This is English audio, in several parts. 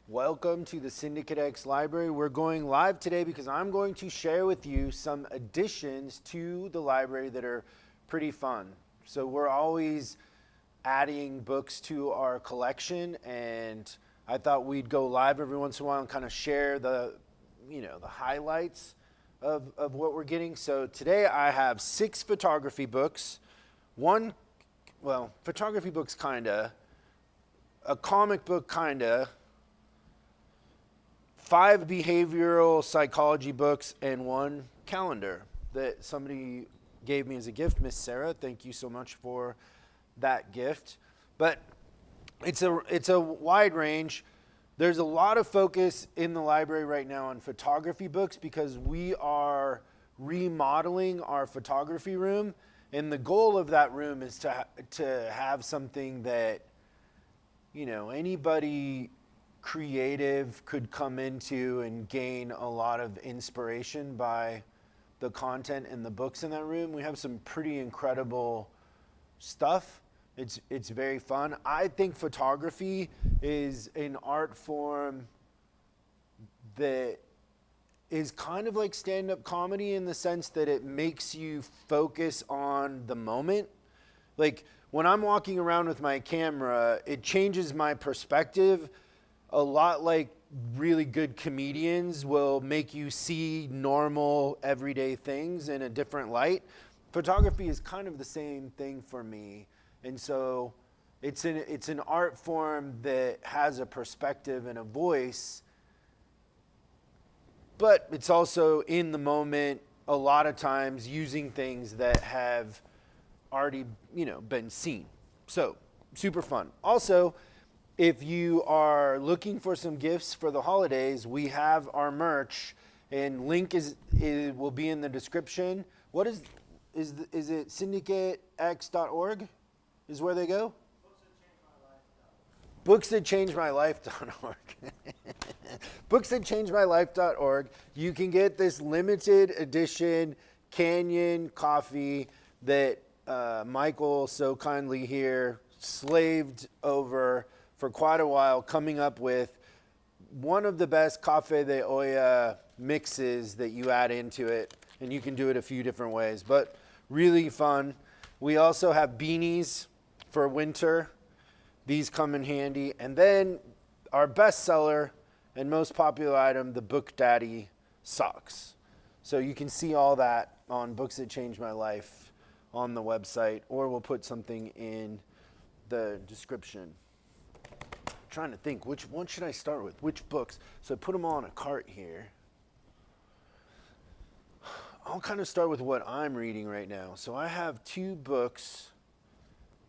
Welcome to the Syndicate X Library. We're going live today because I'm going to share with you some additions to the library that are pretty fun. So we're always adding books to our collection, and I thought we'd go live every once in a while and kind of share the highlights of what we're getting. So today I have 6 photography books, photography books kinda, a comic book kinda, 5 behavioral psychology books, and 1 calendar that somebody gave me as a gift. Miss Sarah, thank you so much for that gift. But it's a wide range. There's a lot of focus in the library right now on photography books because we are remodeling our photography room, and the goal of that room is to have something that anybody creative could come into and gain a lot of inspiration by the content and the books in that room. We have some pretty incredible stuff. It's very fun. I think photography is an art form that is kind of like stand-up comedy in the sense that it makes you focus on the moment. Like when I'm walking around with my camera, it changes my perspective a lot. Like really good comedians will make you see normal everyday things in a different light. Photography is kind of the same thing for me. And so it's an art form that has a perspective and a voice, but it's also in the moment a lot of times using things that have already been seen. So super fun. Also, if you are looking for some gifts for the holidays, we have our merch, and link will be in the description. What is it syndicatex.org is where they go? Booksthatchangemylife.org. Booksthatchangemylife.org. You can get this limited edition Canyon coffee that Michael so kindly here slaved over for quite a while, coming up with one of the best cafe de olla mixes that you add into it, and you can do it a few different ways, but really fun. We also have beanies for winter. These come in handy. And then our bestseller and most popular item, the Book Daddy socks. So you can see all that on Books That Changed My Life on the website, or we'll put something in the description. Trying to think, which one should I start with? Which books? So I put them all in a cart here. I'll kind of start with what I'm reading right now. So I have 2 books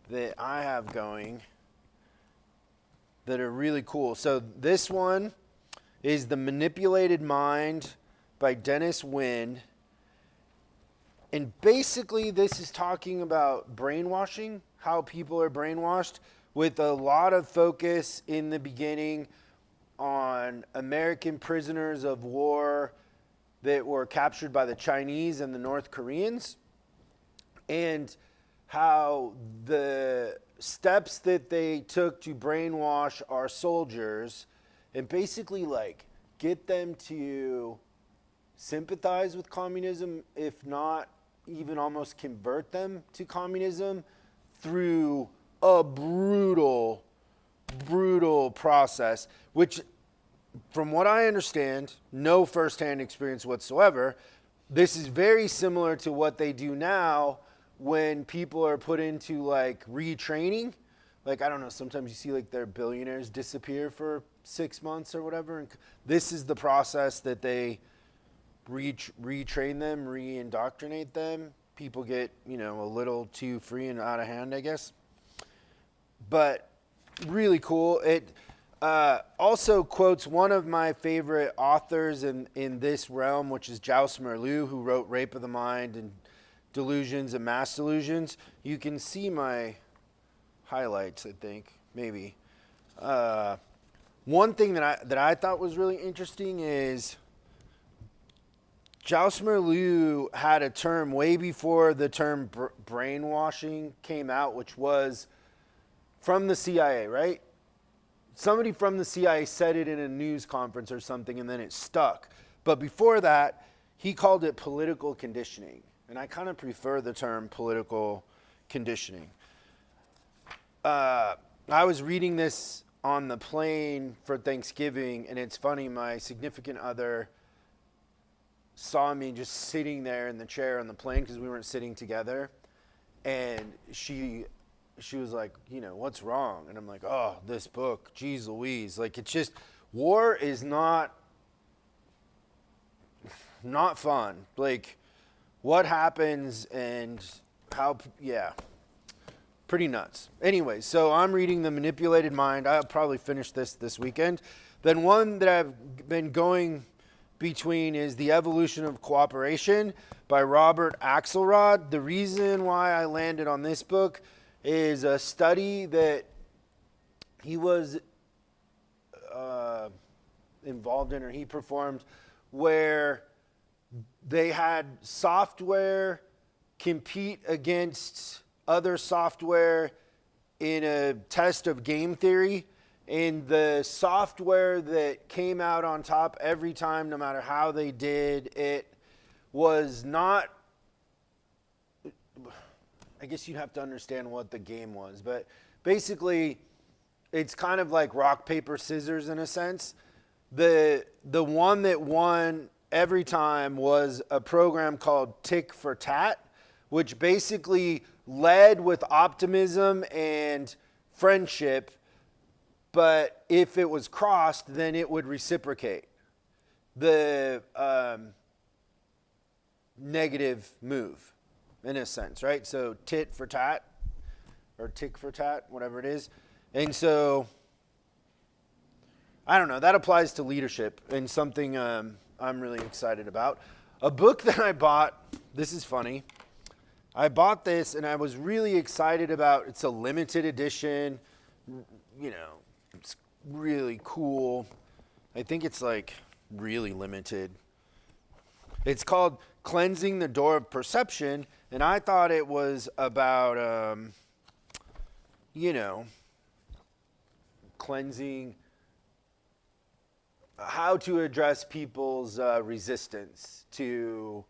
that I have going that are really cool. So this one is The Manipulated Mind by Dennis Wynn. And basically this is talking about brainwashing, how people are brainwashed, with a lot of focus in the beginning on American prisoners of war that were captured by the Chinese and the North Koreans, and how the steps that they took to brainwash our soldiers and basically like get them to sympathize with communism, if not even almost convert them to communism through a brutal process, which from what I understand, no firsthand experience whatsoever, this is very similar to what they do now when people are put into like retraining. Like, I don't know, sometimes you see like their billionaires disappear for 6 months or whatever. And this is the process that they retrain them, re-indoctrinate them. People get, a little too free and out of hand, I guess. But really cool. It also quotes one of my favorite authors in this realm, which is Joust Merleau, who wrote Rape of the Mind and Delusions and Mass Delusions. You can see my highlights, I think, maybe. One thing that I thought was really interesting is Joust Merleau had a term way before the term brainwashing came out, which was from the CIA, right? somebody from the CIA said it in a news conference or something, and then it stuck. But before that, he called it political conditioning. And I kind of prefer the term political conditioning. I was reading this on the plane for Thanksgiving, and it's funny, my significant other saw me just sitting there in the chair on the plane because we weren't sitting together. And she was like, you know, what's wrong? And I'm like, oh, this book, geez Louise. Like, it's just, war is not fun. Like, what happens and how, yeah, pretty nuts. Anyway, so I'm reading The Manipulated Mind. I'll probably finish this weekend. Then one that I've been going between is The Evolution of Cooperation by Robert Axelrod. The reason why I landed on this book is a study that he was involved in, or he performed, where they had software compete against other software in a test of game theory. And the software that came out on top every time, no matter how they did it, was not, I guess you'd have to understand what the game was. But basically, it's kind of like rock, paper, scissors in a sense. The one that won every time was a program called Tick for Tat, which basically led with optimism and friendship. But if it was crossed, then it would reciprocate the negative move, in a sense, right? So tit for tat, or tick for tat, whatever it is. And so, I don't know, that applies to leadership and something I'm really excited about. A book that I bought, this is funny. I bought this and I was really excited about, it's a limited edition, you know, it's really cool. I think it's like really limited. It's called Cleansing the Door of Perception, and I thought it was about, you know, cleansing, how to address people's resistance to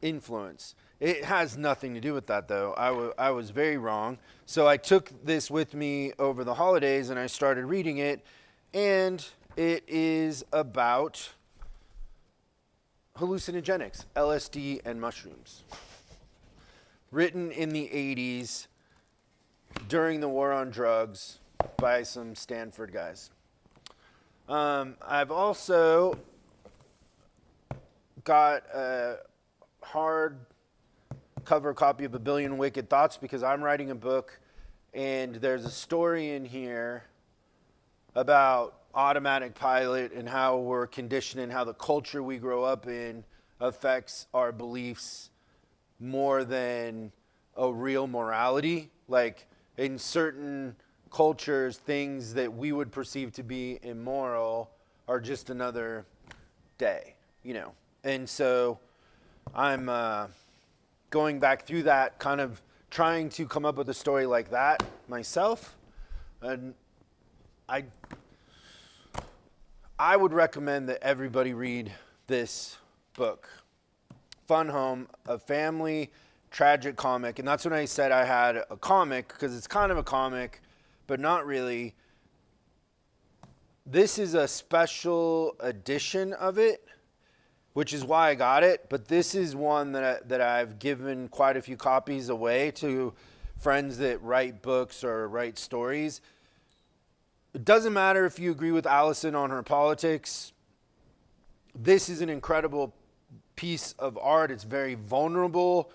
influence. It has nothing to do with that, though. I was very wrong. So I took this with me over the holidays, and I started reading it, and it is about hallucinogenics, LSD and mushrooms. Written in the 80s during the war on drugs by some Stanford guys. I've also got a hard cover copy of A Billion Wicked Thoughts because I'm writing a book, and there's a story in here about automatic pilot and how we're conditioned and how the culture we grow up in affects our beliefs more than a real morality. Like, in certain cultures, things that we would perceive to be immoral are just another day, you know. And so I'm going back through that, kind of trying to come up with a story like that myself. And I would recommend that everybody read this book. Fun Home, a family tragic comic. And that's when I said I had a comic, because it's kind of a comic, but not really. This is a special edition of it, which is why I got it. But this is one that I've given quite a few copies away to friends that write books or write stories. It doesn't matter if you agree with Allison on her politics. This is an incredible piece of art. It's very vulnerable.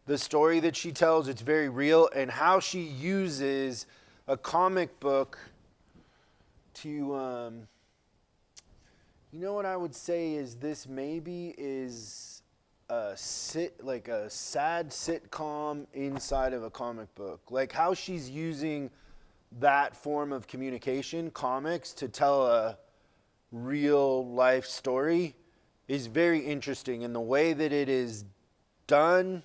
The story that she tells, it's very real. And how she uses a comic book to, you know what I would say is this maybe is a sad sitcom inside of a comic book. Like how she's using that form of communication, comics, to tell a real life story is very interesting. And the way that it is done,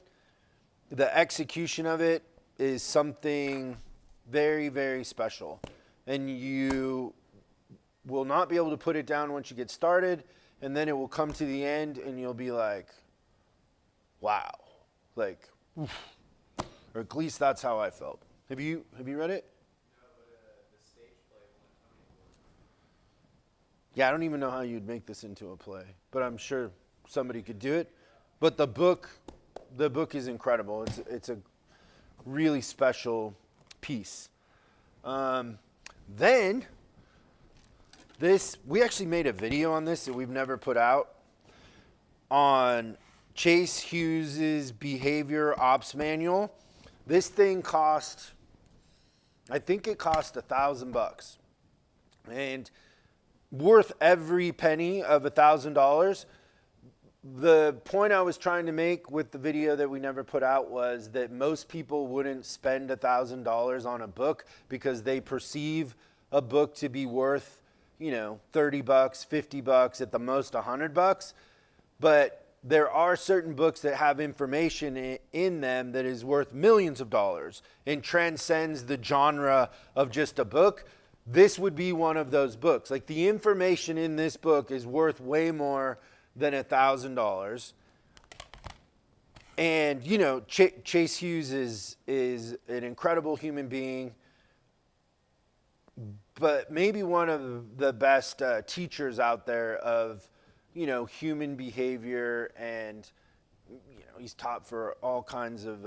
the execution of it is something very, very special. and you will not be able to put it down once you get started, and then it will come to the end and you'll be like, wow, like, oof. Or at least that's how I felt. Have you read it? No, but the stage play won a Tony Award. Yeah, I don't even know how you'd make this into a play, but I'm sure somebody could do it. But the book is incredible. It's a really special piece. Then we actually made a video on this that we've never put out, on Chase Hughes's Behavior Ops Manual. This thing cost, I think it cost $1,000, and worth every penny of $1,000. The point I was trying to make with the video that we never put out was that most people wouldn't spend $1,000 on a book because they perceive a book to be worth, $30, $50, at the most $100. But there are certain books that have information in them that is worth millions of dollars and transcends the genre of just a book. This would be one of those books. Like, the information in this book is worth way more than $1,000. And, Chase Hughes is an incredible human being, but maybe one of the best teachers out there of, human behavior. And, he's taught for all kinds of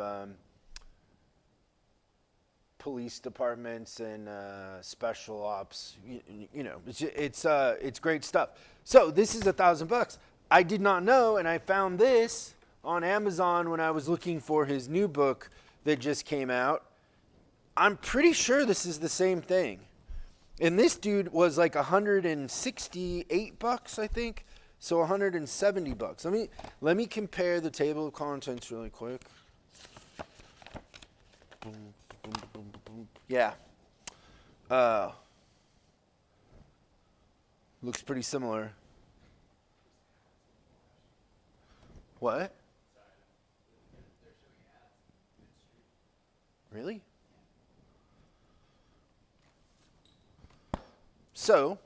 police departments and special ops. It's great stuff. So this is $1,000. I did not know, and I found this on Amazon when I was looking for his new book that just came out. I'm pretty sure this is the same thing. And this dude was like $168, I think. So $170. Let me compare the table of contents really quick. Yeah. Looks pretty similar. What? Really? So,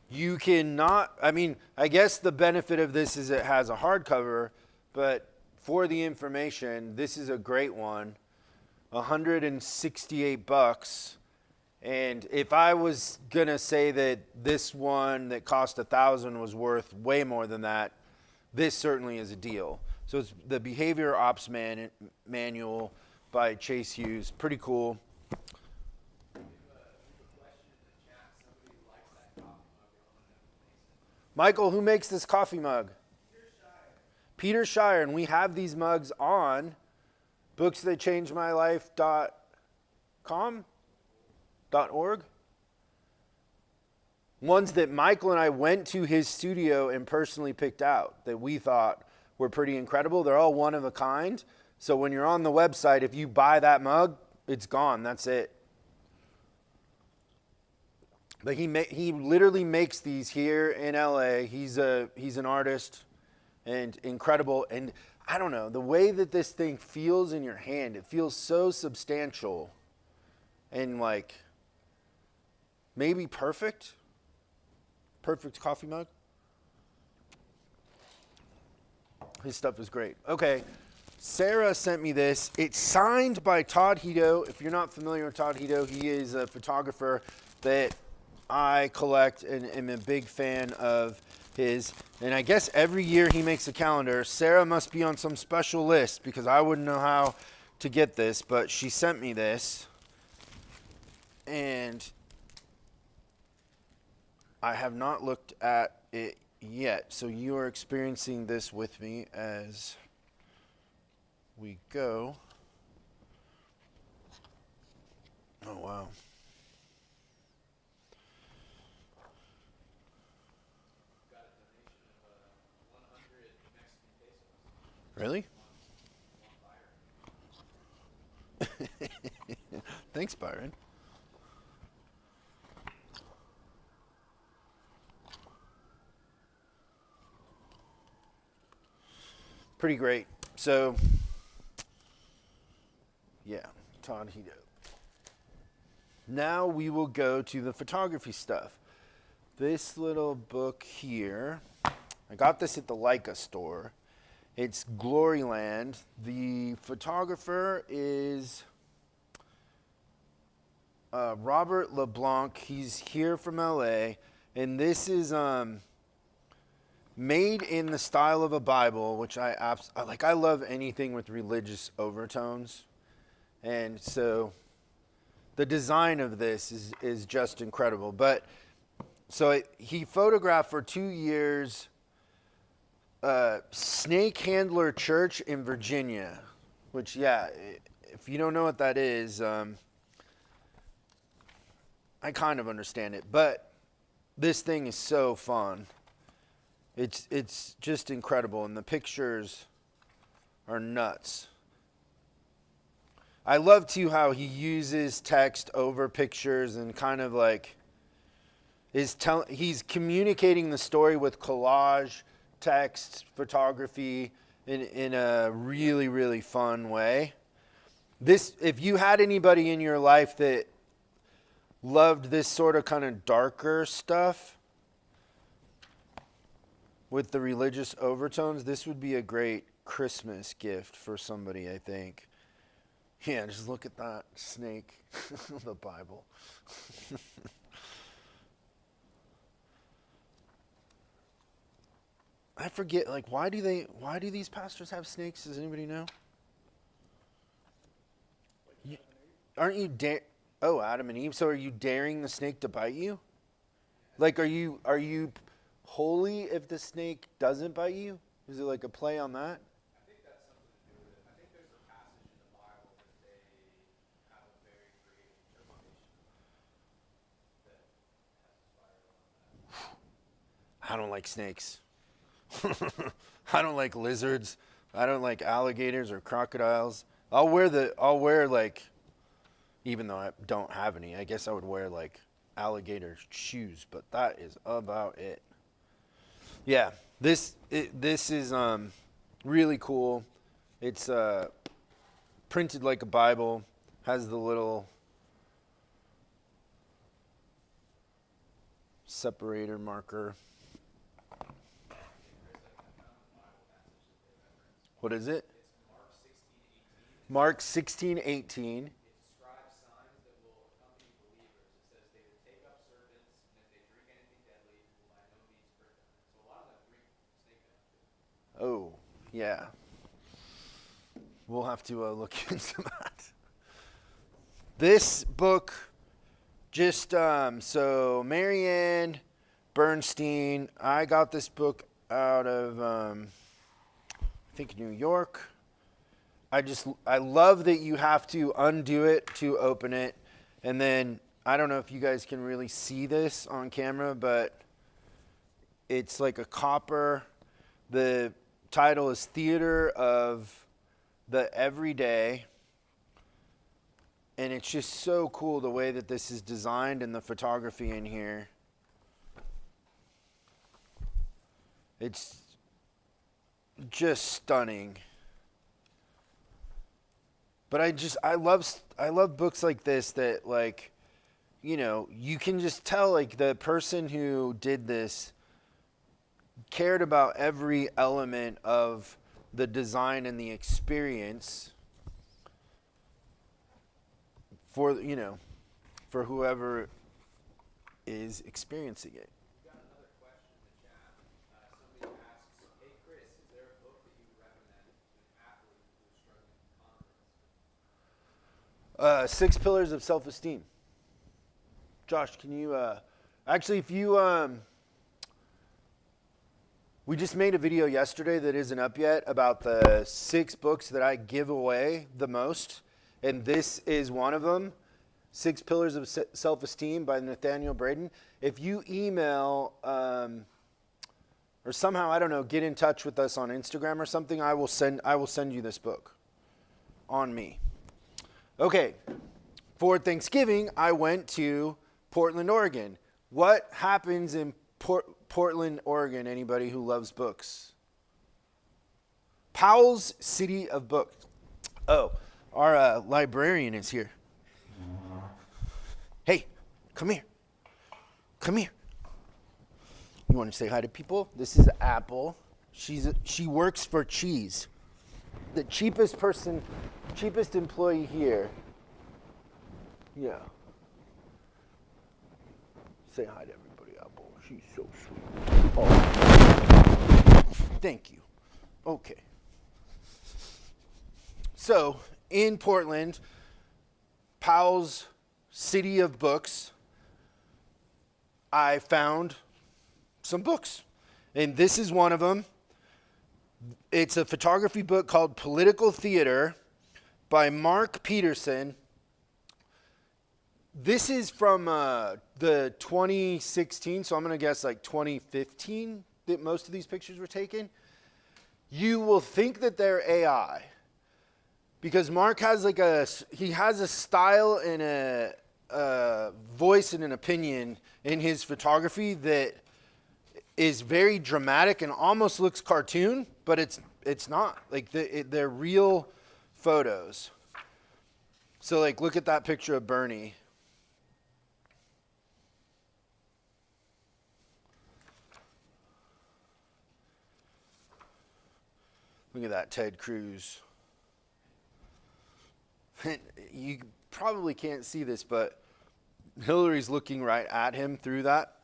you cannot, I guess the benefit of this is it has a hardcover, but for the information, this is a great one. $168. And if I was going to say that this one that cost $1,000 was worth way more than that, this certainly is a deal. So it's the Behavior Ops Manual by Chase Hughes. Pretty cool. Michael, who makes this coffee mug? Peter Shire. And we have these mugs on booksthatchangemylife.com.org. Ones that Michael and I went to his studio and personally picked out that we thought were pretty incredible. They're all one of a kind. So when you're on the website, if you buy that mug, it's gone. That's it. But he literally makes these here in LA. He's an artist and incredible. And I don't know, the way that this thing feels in your hand, it feels so substantial and like maybe perfect. Perfect coffee mug. His stuff is great. Okay, Sarah sent me this. It's signed by Todd Hito. If you're not familiar with Todd Hito, he is a photographer that I collect and am a big fan of his. And I guess every year he makes a calendar. Sarah must be on some special list because I wouldn't know how to get this, but she sent me this. And I have not looked at it yet. So you are experiencing this with me as we go. Oh, wow. Really? Thanks, Byron. Pretty great. So Yeah, Todd Hito. Now we will go to the photography stuff. This little book here, I got this at the Leica store. It's Gloryland. The photographer is Robert LeBlanc. He's here from LA, and this is made in the style of a Bible, which I like. I love anything with religious overtones, and so the design of this is just incredible. But so he photographed for 2 years Snake Handler Church in Virginia, which, yeah, if you don't know what that is, I kind of understand it. But this thing is so fun. It's just incredible, and the pictures are nuts. I love too how he uses text over pictures and kind of like he's communicating the story with collage, text, photography in a really, really fun way. If you had anybody in your life that loved this sort of kind of darker stuff with the religious overtones, this would be a great Christmas gift for somebody, I think. Yeah, just look at that snake, the Bible. I forget, like, why do these pastors have snakes? Does anybody know? Aren't you Adam and Eve? So are you daring the snake to bite you? Like, are you holy if the snake doesn't bite you? Is it like a play on that? I think that's something to do with it. I think there's a passage in the Bible that they have a very creative interpretation that has inspired on that. I don't like snakes. I don't like lizards. I don't like alligators or crocodiles. I'll wear like, even though I don't have any, I guess I would wear like alligator shoes, but that is about it. Yeah, this is really cool. It's printed like a Bible, has the little separator marker. What is it? It's Mark 16:18. Mark 16:18. It describes signs that will accompany believers. It says they will take up serpents, and if they drink anything deadly, it will by no means hurt them. So a lot of them drink snake venom. Oh, yeah. We'll have to look into that. This book, just so Marianne Bernstein, I got this book out of I think New York. I love that you have to undo it to open it, and then I don't know if you guys can really see this on camera, but it's like a copper. The title is Theater of the Everyday, and it's just so cool the way that this is designed and the photography in here. It's just stunning. But I love books like this that, like, you know, you can just tell, like, the person who did this cared about every element of the design and the experience for, you know, for whoever is experiencing it. We've got another question in the chat. Somebody asks, hey Chris, is there a book that you would recommend to an athlete who's struggling with confidence? 6 Pillars of Self-Esteem. Josh, can you, actually, if you, we just made a video yesterday that isn't up yet about the 6 books that I give away the most, and this is one of them, 6 Pillars of Self-Esteem by Nathaniel Braden. If you email, or somehow, I don't know, get in touch with us on Instagram or something, I will send you this book on me. Okay, for Thanksgiving, I went to Portland, Oregon. What happens in Portland, Oregon, anybody who loves books? Powell's City of Books. Oh, Our librarian is here. Hey, come here. Come here. You want to say hi to people? This is Apple. She works for Cheese. The cheapest employee here. Yeah. Say hi to everybody, Apple. She's so sweet. Oh. Thank you. Okay. So, in Portland, Powell's City of Books, I found some books. And this is one of them. It's a photography book called Political Theater by Mark Peterson. This is from the 2016, so I'm going to guess like 2015 that most of these pictures were taken. You will think that they're AI because Mark has he has a style and a voice and an opinion in his photography that is very dramatic and almost looks cartoon, but it's not. Like they're real photos. So like look at that picture of Bernie. Look at that Ted Cruz. You probably can't see this, but Hillary's looking right at him through that,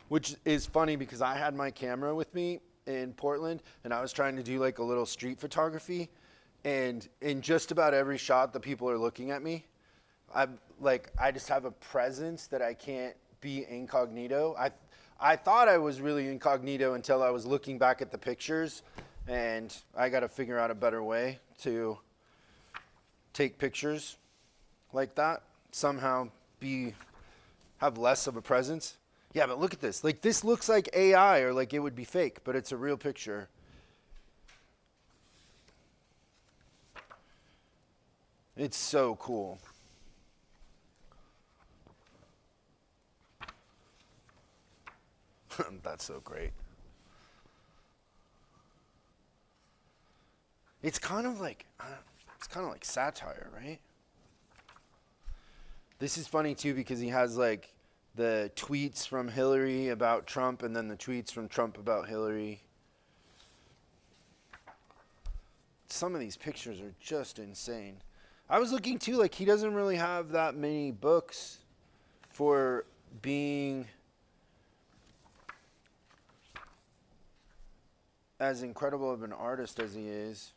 which is funny because I had my camera with me in Portland and I was trying to do like a little street photography, and in just about every shot the people are looking at me. I just have a presence that I can't be incognito. I thought I was really incognito until I was looking back at the pictures, and I got to figure out a better way to take pictures like that, somehow have less of a presence. Yeah, but look at this. Like this looks like AI or like it would be fake, but it's a real picture. It's so cool. That's so great. It's kind of like satire, right? This is funny too because he has like the tweets from Hillary about Trump and then the tweets from Trump about Hillary. Some of these pictures are just insane. I was looking too, like he doesn't really have that many books for being as incredible of an artist as he is.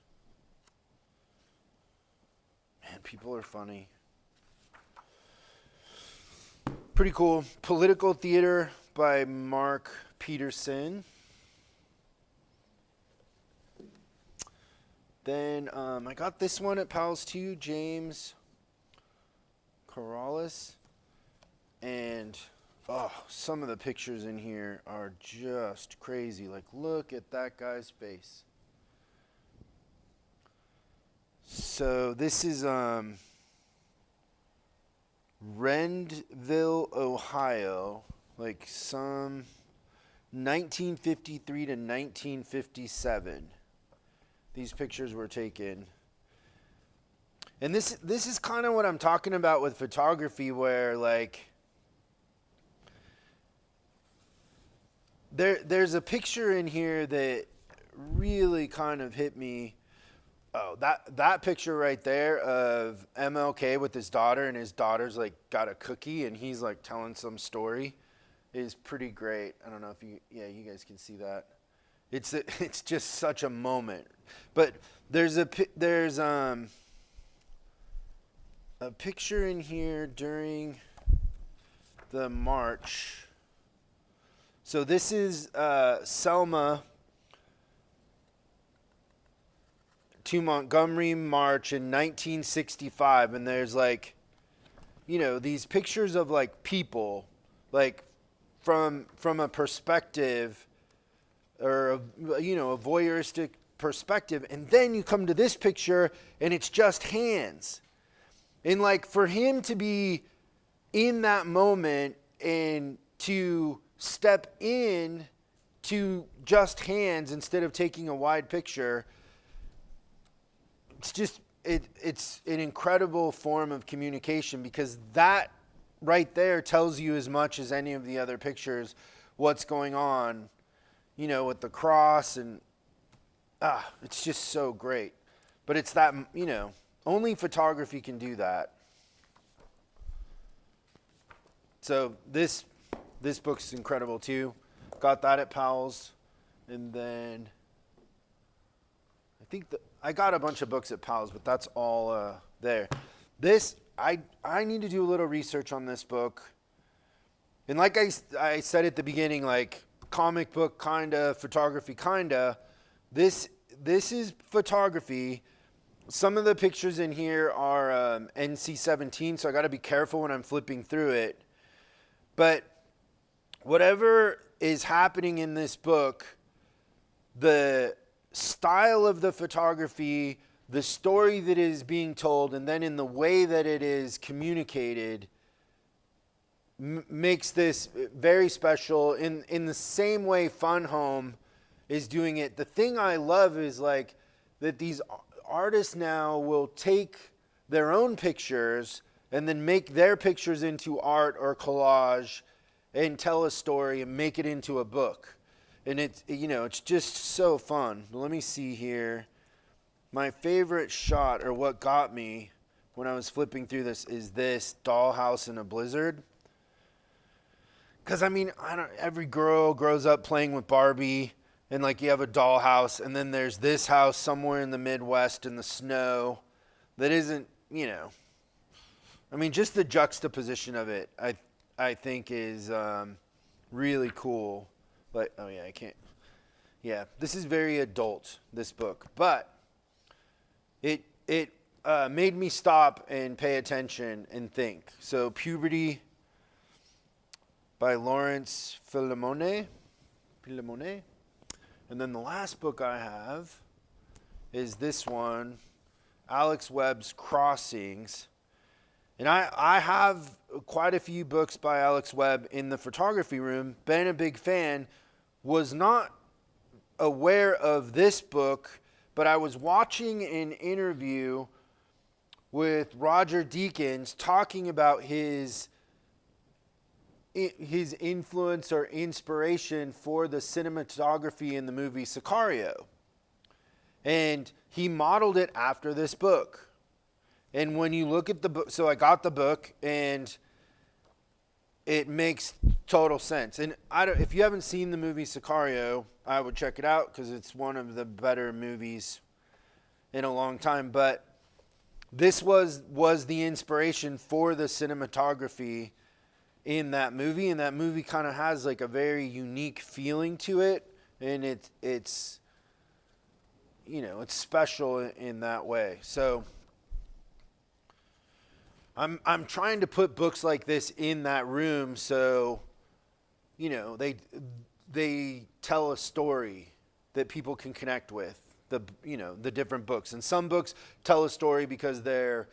Man, people are funny. Pretty cool. Political Theater by Mark Peterson. Then I got this one at Powell's too, James Corrales. And some of the pictures in here are just crazy. Like, look at that guy's face. So this is Rendville, Ohio, like some 1953 to 1957. These pictures were taken. And this is kind of what I'm talking about with photography, where like there's a picture in here that really kind of hit me. Oh, that picture right there of MLK with his daughter, and his daughter's like got a cookie and he's like telling some story, is pretty great. I don't know if you guys can see that. It's just such a moment. But there's a picture in here during the march. So this is Selma to Montgomery March in 1965, and there's like, these pictures of like people, like from a perspective, or a voyeuristic perspective, and then you come to this picture and it's just hands, and like for him to be in that moment and to step in to just hands instead of taking a wide picture. it's an incredible form of communication, because that right there tells you as much as any of the other pictures what's going on, with the cross, and it's just so great. But it's that, only photography can do that. So this book's incredible too. Got that at Powell's. And then I think I got a bunch of books at Powell's, but that's all there. This, I need to do a little research on this book. And like I said at the beginning, like comic book kinda, photography kinda. This is photography. Some of the pictures in here are NC-17, so I got to be careful when I'm flipping through it. But whatever is happening in this book, the style of the photography, the story that is being told, and then in the way that it is communicated, makes this very special. In the same way Fun Home is doing it. The thing I love is like that these artists now will take their own pictures and then make their pictures into art or collage and tell a story and make it into a book. And it's just so fun. Let me see here. My favorite shot, or what got me when I was flipping through this, is this dollhouse in a blizzard. Because every girl grows up playing with Barbie, and like you have a dollhouse, and then there's this house somewhere in the Midwest in the snow that isn't, just the juxtaposition of it, I think is really cool. But, I can't. Yeah, this is very adult, this book. But it made me stop and pay attention and think. So, Puberty by Lawrence Philemone. And then the last book I have is this one, Alex Webb's Crossings. And I have quite a few books by Alex Webb in the photography room. Been a big fan. Was not aware of this book, but I was watching an interview with Roger Deakins talking about his influence or inspiration for the cinematography in the movie Sicario. And he modeled it after this book. And when you look at the book, so I got the book, and it makes total sense. And if you haven't seen the movie Sicario, I would check it out because it's one of the better movies in a long time. But this was the inspiration for the cinematography in that movie, and that movie kind of has like a very unique feeling to it, and it's it's special in that way. So I'm trying to put books like this in that room, so they tell a story that people can connect with, the different books. And some books tell a story because they're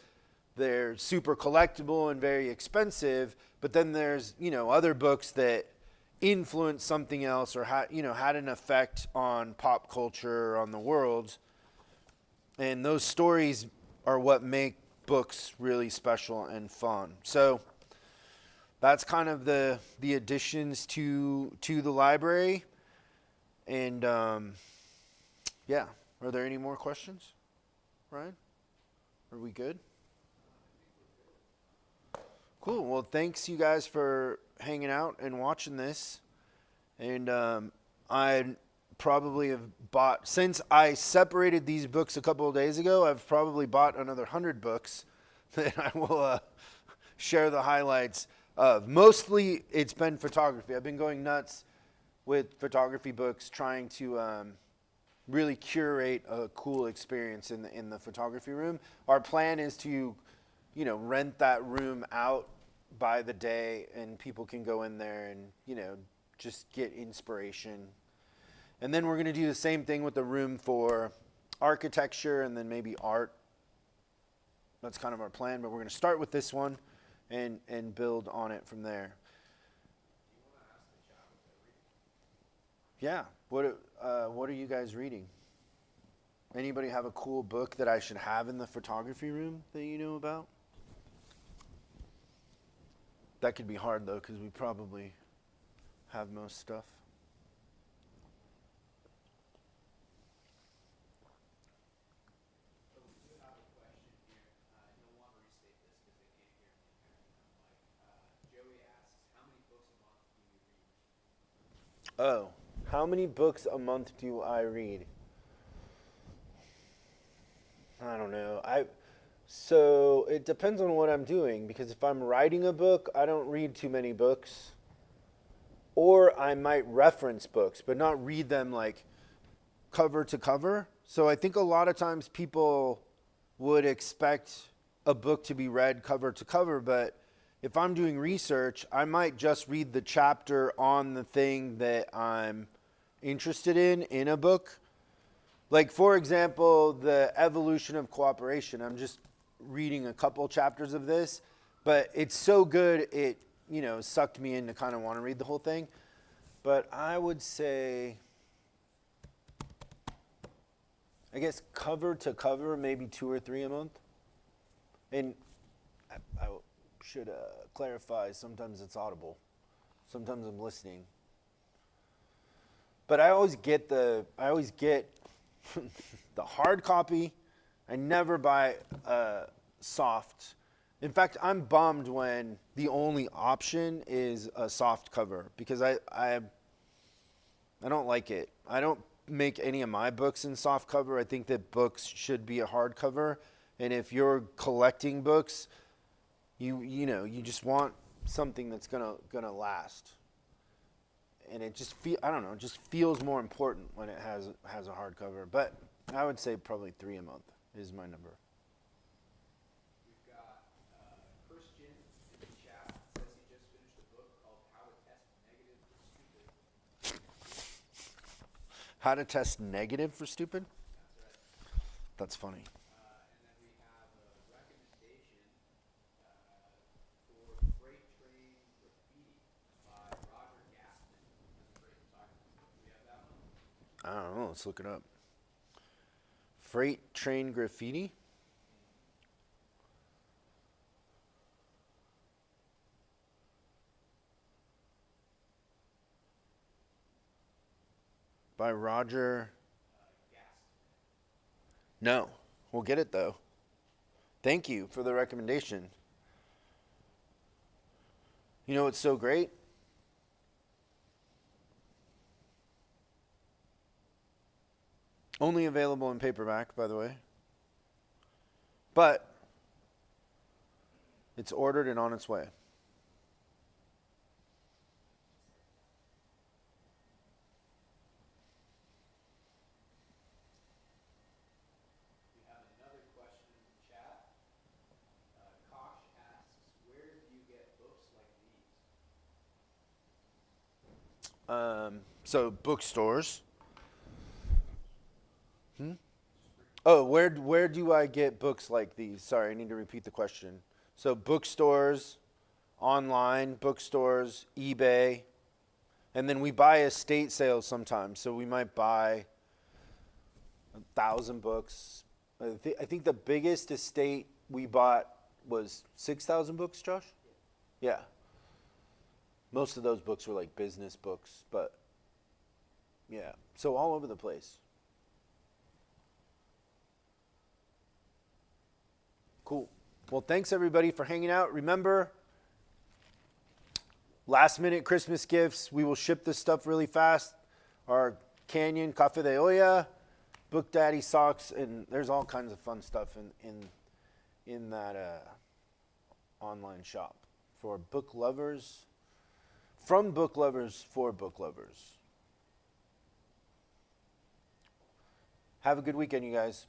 super collectible and very expensive, but then there's other books that influence something else or had an effect on pop culture or on the world, and those stories are what make books really special and fun. So that's kind of the additions to the library. And yeah, are there any more questions, Ryan? Are we good? Cool. Well, thanks you guys for hanging out and watching this. And I probably have bought, since I separated these books a couple of days ago, I've probably bought another 100 books that I will share the highlights of. Mostly it's been photography. I've been going nuts with photography books, trying to really curate a cool experience in the photography room. Our plan is to rent that room out by the day, and people can go in there and, just get inspiration. And then we're going to do the same thing with the room for architecture and then maybe art. That's kind of our plan, but we're going to start with this one and build on it from there. Yeah. What are you guys reading? Anybody have a cool book that I should have in the photography room that you know about? That could be hard though, because we probably have most stuff. So we do have a question here. You'll want to restate this because they can't hear me apparently on mic. Joey asks, how many books a month do you read? Oh, how many books a month do I read? I don't know. So it depends on what I'm doing, because if I'm writing a book, I don't read too many books. Or I might reference books, but not read them like cover to cover. So I think a lot of times people would expect a book to be read cover to cover, but if I'm doing research, I might just read the chapter on the thing that I'm interested in a book. Like, for example, the evolution of cooperation. I'm just reading a couple chapters of this, but it's so good it, sucked me in to kind of want to read the whole thing. But I would say, I guess cover to cover, maybe 2 or 3 a month. And I should clarify, sometimes it's audible. Sometimes I'm listening. But I always get the hard copy. I never buy soft. In fact, I'm bummed when the only option is a soft cover, because I don't like it. I don't make any of my books in soft cover. I think that books should be a hard cover. And if you're collecting books, you just want something that's gonna last. And it just it just feels more important when it has a hardcover. But I would say probably 3 a month is my number. We've got Christian in the chat says he just finished a book called How to Test Negative for Stupid. How to test negative for stupid? That's right. That's funny. And then we have a recommendation for Freight Train Graffiti by Roger Gassman. That's a great photography book. Do we have that one? I don't know. Let's look it up. Freight Train Graffiti? By Roger. No. We'll get it though. Thank you for the recommendation. You know what's so great? Only available in paperback, by the way. But it's ordered and on its way. We have another question in the chat. Kosh asks, where do you get books like these? So bookstores. Oh, where do I get books like these? Sorry, I need to repeat the question. So bookstores, online, bookstores, eBay, and then we buy estate sales sometimes. So we might buy 1,000 books. I think the biggest estate we bought was 6,000 books, Josh? Yeah. Most of those books were like business books, but yeah. So all over the place. Cool. Well, thanks everybody for hanging out. Remember, last minute Christmas gifts. We will ship this stuff really fast. Our Canyon Café de Olla, Book Daddy socks, and there's all kinds of fun stuff in that online shop for book lovers, from book lovers for book lovers. Have a good weekend, you guys.